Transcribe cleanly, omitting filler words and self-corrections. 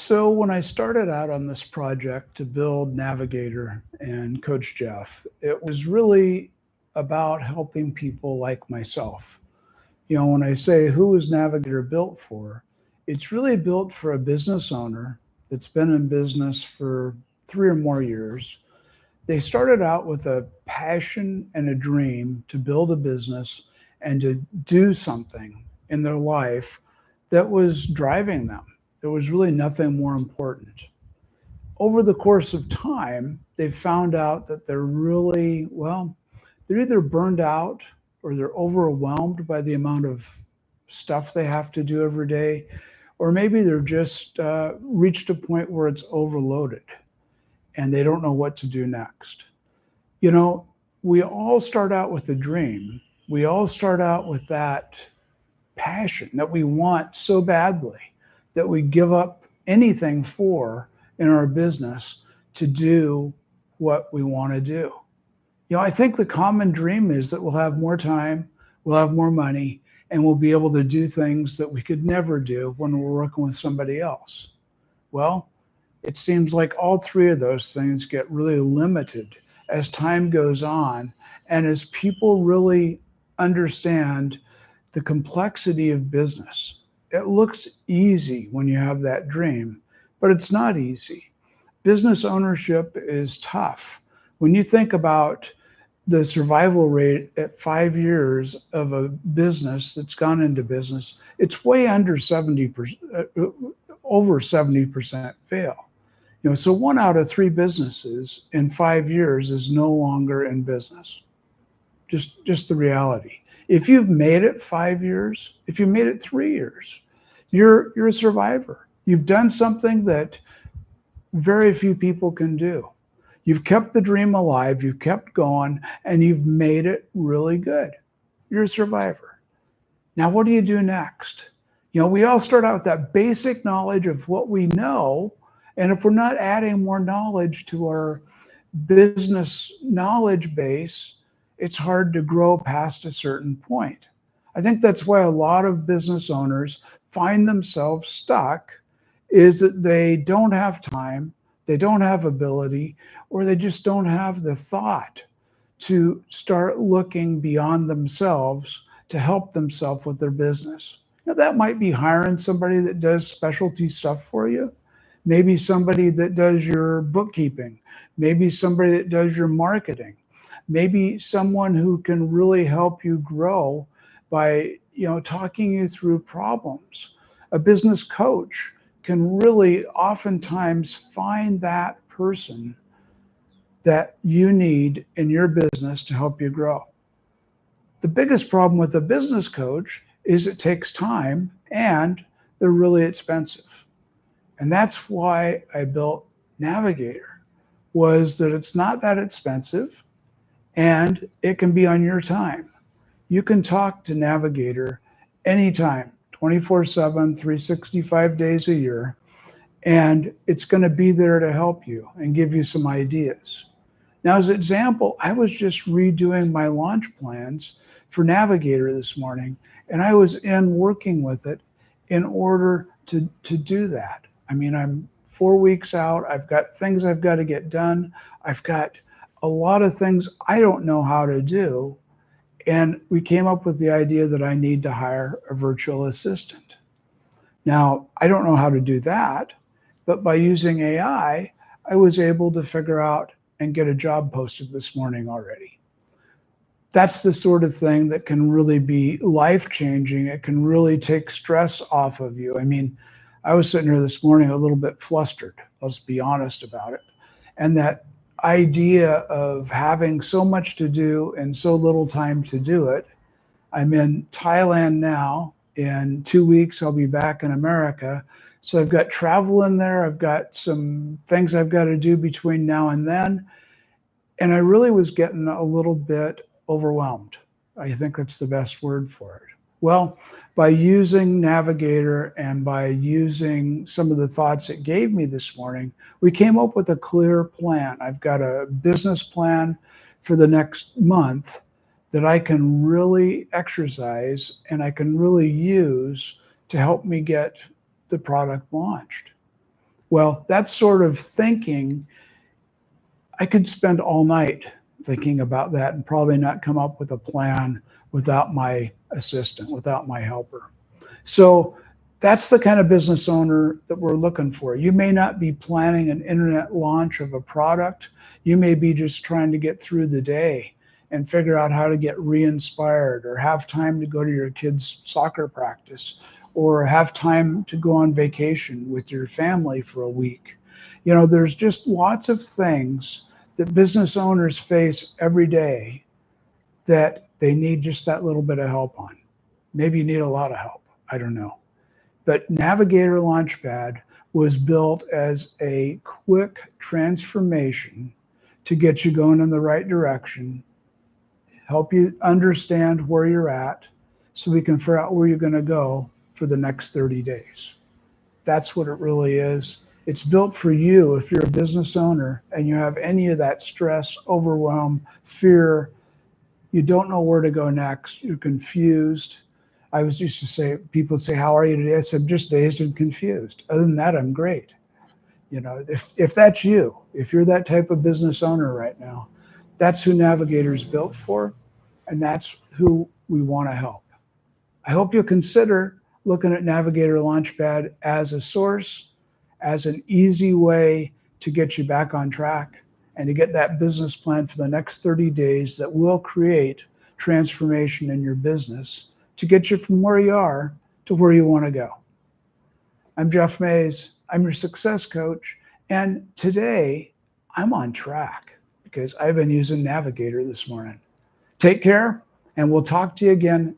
So when I started out on this project to build Navigator and Coach Jeff, it was really about helping people like myself. When I say who is Navigator built for, it's really built for a business owner that's been in business for 3 or more years. They started out with a passion and a dream to build a business and to do something in their life that was driving them. There was really nothing more important. Over the course of time, they've found out that they're really, well, they're either burned out or they're overwhelmed by the amount of stuff they have to do every day, or maybe they're just reached a point where it's overloaded and they don't know what to do next. You know, we all start out with a dream. We all start out with that passion that we want so badly that we give up anything for in our business to do what we want to do. I think the common dream is that we'll have more time, we'll have more money, and we'll be able to do things that we could never do when we're working with somebody else. Well, it seems like all three of those things get really limited as time goes on and as people really understand the complexity of business. It looks easy when you have that dream, but it's not easy. Business ownership is tough. When you think about the survival rate at 5 years of a business that's gone into business, it's way under 70%, over 70% fail. So 1 out of 3 businesses in 5 years is no longer in business. Just the reality. If you've made it 5 years, if you made it 3 years, you're a survivor. You've done something that very few people can do. You've kept the dream alive, you've kept going, and you've made it really good. You're a survivor. Now, what do you do next? We all start out with that basic knowledge of what we know, and if we're not adding more knowledge to our business knowledge base, it's hard to grow past a certain point. I think that's why a lot of business owners find themselves stuck, is that they don't have time, they don't have ability, or they just don't have the thought to start looking beyond themselves to help themselves with their business. That might be hiring somebody that does specialty stuff for you, maybe somebody that does your bookkeeping, maybe somebody that does your marketing, maybe someone who can really help you grow by talking you through problems. A business coach can really oftentimes find that person that you need in your business to help you grow. The biggest problem with a business coach is it takes time and they're really expensive. And that's why I built Navigator, was that it's not that expensive and it can be on your time. You can talk to Navigator anytime, 24/7, 365 days a year, and it's going to be there to help you and give you some ideas. Now, as an example, I was just redoing my launch plans for Navigator this morning, and I was in working with it in order to do that. I mean, I'm 4 weeks out. I've got things I've got to get done. I've got a lot of things I don't know how to do. And we came up with the idea that I need to hire a virtual assistant. Now, I don't know how to do that, but by using AI, I was able to figure out and get a job posted this morning already. That's the sort of thing that can really be life-changing. It can really take stress off of you. I mean, I was sitting here this morning a little bit flustered, let's be honest about it. And that idea of having so much to do and so little time to do it. I'm in Thailand now. In 2 weeks, I'll be back in America. So I've got travel in there. I've got some things I've got to do between now and then. And I really was getting a little bit overwhelmed. I think that's the best word for it. Well, by using Navigator and by using some of the thoughts it gave me this morning, we came up with a clear plan. I've got a business plan for the next month that I can really exercise and I can really use to help me get the product launched. Well, that sort of thinking, I could spend all night thinking about that and probably not come up with a plan without my assistant, without my helper. So that's the kind of business owner that we're looking for. You may not be planning an internet launch of a product. You may be just trying to get through the day and figure out how to get re-inspired, or have time to go to your kids' soccer practice, or have time to go on vacation with your family for a week. You know, there's just lots of things that business owners face every day that they need just that little bit of help on. Maybe you need a lot of help. I don't know. But Navigator Launchpad was built as a quick transformation to get you going in the right direction, help you understand where you're at so we can figure out where you're going to go for the next 30 days. That's what it really is. It's built for you if you're a business owner and you have any of that stress, overwhelm, fear, you don't know where to go next, you're confused. I was used to say, people say, how are you today? I said, just dazed and confused. Other than that, I'm great. You know, if that's you, if you're that type of business owner right now, that's who Navigator's built for, and that's who we want to help. I hope you'll consider looking at Navigator Launchpad as a source, as an easy way to get you back on track and to get that business plan for the next 30 days that will create transformation in your business to get you from where you are to where you want to go. I'm Jeff Mays. I'm your success coach. And today I'm on track because I've been using Navigator this morning. Take care, and we'll talk to you again